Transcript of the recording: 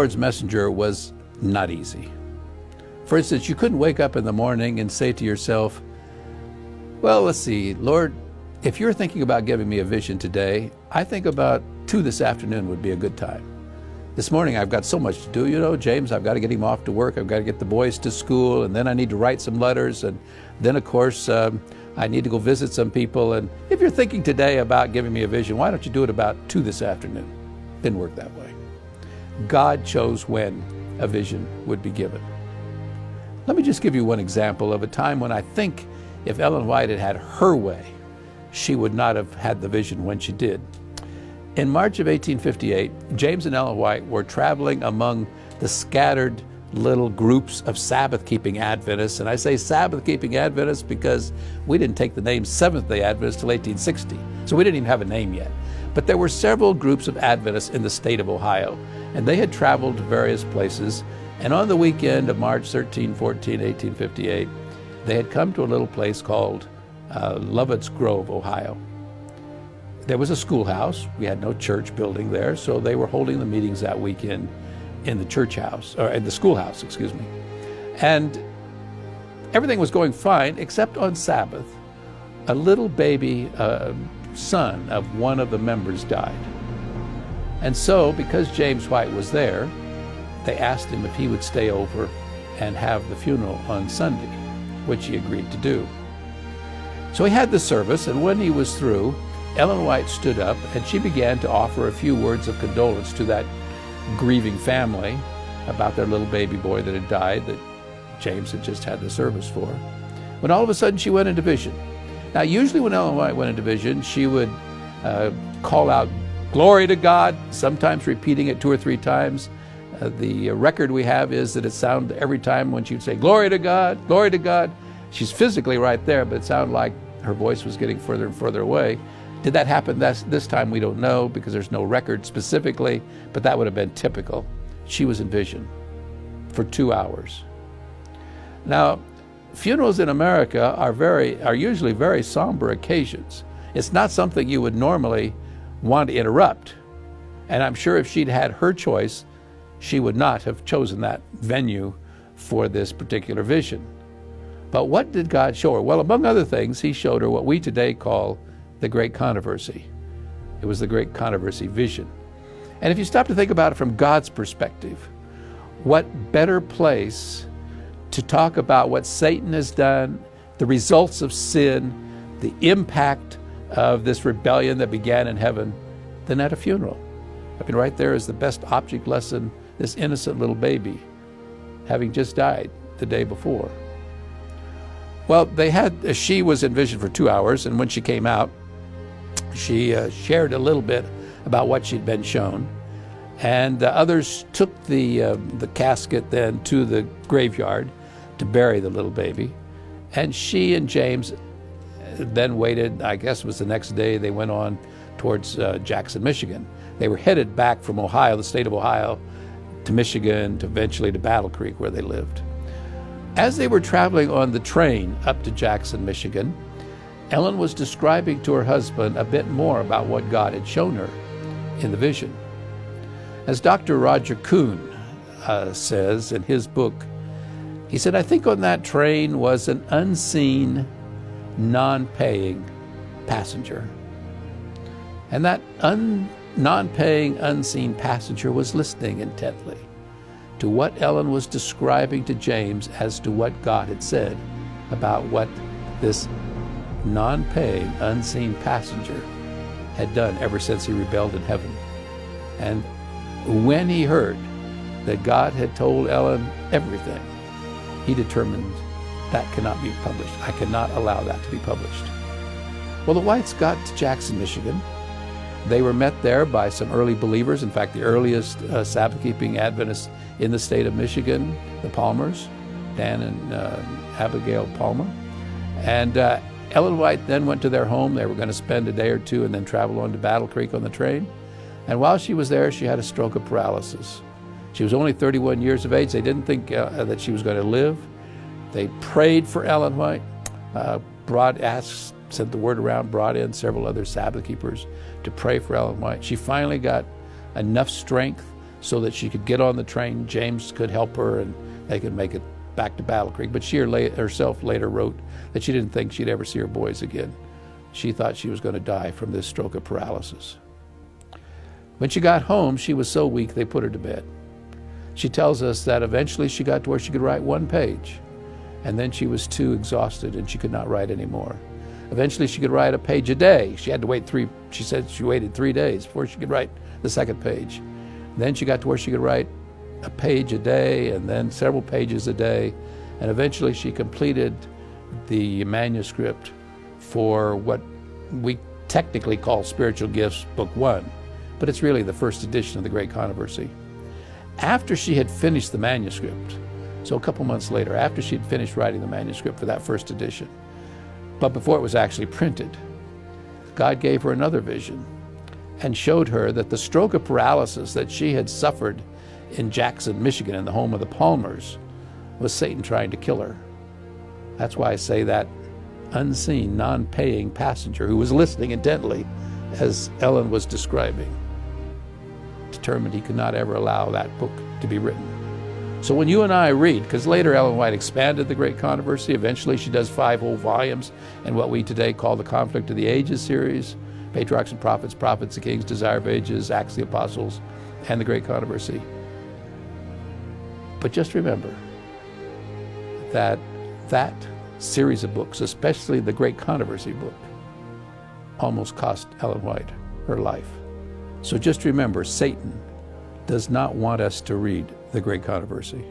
Lord's messenger was not easy. For instance, you couldn't wake up in the morning and say to yourself, well, let's see, Lord, if you're thinking about giving me a vision today, I think about 2 this afternoon would be a good time. This morning I've got so much to do, you know, James, I've got to get him off to work, I've got to get the boys to school, and then I need to write some letters, and then of course I need to go visit some people. And if you're thinking today about giving me a vision, why don't you do it about 2 this afternoon? Didn't work that way. God chose when a vision would be given. Let me just give you one example of a time when I think if Ellen White had had her way, she would not have had the vision when she did. In March of 1858, James and Ellen White were traveling among the scattered little groups of Sabbath-keeping Adventists. And I say Sabbath-keeping Adventists because we didn't take the name Seventh-day Adventists till 1860. So we didn't even have a name yet. But there were several groups of Adventists in the state of Ohio, and they had traveled to various places. And on the weekend of March 13, 14, 1858, they had come to a little place called Lovett's Grove, Ohio. There was a schoolhouse. We had no church building there, so they were holding the meetings that weekend in the church house, or in the schoolhouse, excuse me. And everything was going fine, except on Sabbath, a little baby son of one of the members died. And so, because James White was there, they asked him if he would stay over and have the funeral on Sunday, which he agreed to do. So he had the service, and when he was through, Ellen White stood up and she began to offer a few words of condolence to that grieving family about their little baby boy that had died, that James had just had the service for, when all of a sudden she went into vision. Now, usually when Ellen White went into vision, she would call out, "Glory to God," sometimes repeating it 2 or 3 times. The record we have is that it sounded every time when she would say, "Glory to God, glory to God." She's physically right there, but it sounded like her voice was getting further and further away. Did that happen this time? We don't know, because there's no record specifically, but that would have been typical. She was in vision for 2 hours. Now, funerals in America are usually very somber occasions. It's not something you would normally want to interrupt. And I'm sure if she'd had her choice, she would not have chosen that venue for this particular vision. But what did God show her? Well, among other things, he showed her what we today call the Great Controversy. It was the Great Controversy vision. And if you stop to think about it from God's perspective, what better place to talk about what Satan has done, the results of sin, the impact of this rebellion that began in heaven, than at a funeral? I mean, right there is the best object lesson, this innocent little baby having just died the day before. Well, she was in vision for 2 hours, and when she came out, she shared a little bit about what she'd been shown, and others took the casket then to the graveyard to bury the little baby. And she and James then waited, I guess it was the next day, they went on towards Jackson, Michigan. They were headed back from Ohio, the state of Ohio, to Michigan, to eventually to Battle Creek, where they lived. As they were traveling on the train up to Jackson, Michigan, Ellen was describing to her husband a bit more about what God had shown her in the vision. As Dr. Roger Kuhn says in his book, he said, "I think on that train was an unseen, non-paying passenger." And that non-paying, unseen passenger was listening intently to what Ellen was describing to James as to what God had said about what this non-paying, unseen passenger had done ever since he rebelled in heaven. And when he heard that God had told Ellen everything, he determined that cannot be published. I cannot allow that to be published. Well, the Whites got to Jackson, Michigan. They were met there by some early believers. In fact, the earliest Sabbath-keeping Adventists in the state of Michigan, the Palmers, Dan and Abigail Palmer. And Ellen White then went to their home. They were going to spend a day or two and then travel on to Battle Creek on the train. And while she was there, she had a stroke of paralysis. She was only 31 years of age. They didn't think that she was going to live. They prayed for Ellen White, sent the word around, brought in several other Sabbath keepers to pray for Ellen White. She finally got enough strength so that she could get on the train. James could help her and they could make it back to Battle Creek. But she herself later wrote that she didn't think she'd ever see her boys again. She thought she was going to die from this stroke of paralysis. When she got home, she was so weak they put her to bed. She tells us that eventually she got to where she could write 1 page, and then she was too exhausted and she could not write anymore. Eventually she could write a page a day. She had to wait she said she waited 3 days before she could write the 2nd page. Then she got to where she could write a page a day and then several pages a day, and eventually she completed the manuscript for what we technically call Spiritual Gifts Book 1, but it's really the first edition of The Great Controversy. After she had finished the manuscript, so a couple months later, after she had finished writing the manuscript for that first edition, but before it was actually printed, God gave her another vision and showed her that the stroke of paralysis that she had suffered in Jackson, Michigan, in the home of the Palmers, was Satan trying to kill her. That's why I say that unseen, non-paying passenger who was listening intently as Ellen was describing, determined he could not ever allow that book to be written. So when you and I read, because later Ellen White expanded The Great Controversy, eventually she does 5 whole volumes in what we today call the Conflict of the Ages series, Patriarchs and Prophets, Prophets and Kings, Desire of Ages, Acts of the Apostles, and The Great Controversy. But just remember that that series of books, especially the Great Controversy book, almost cost Ellen White her life. So just remember, Satan does not want us to read The Great Controversy.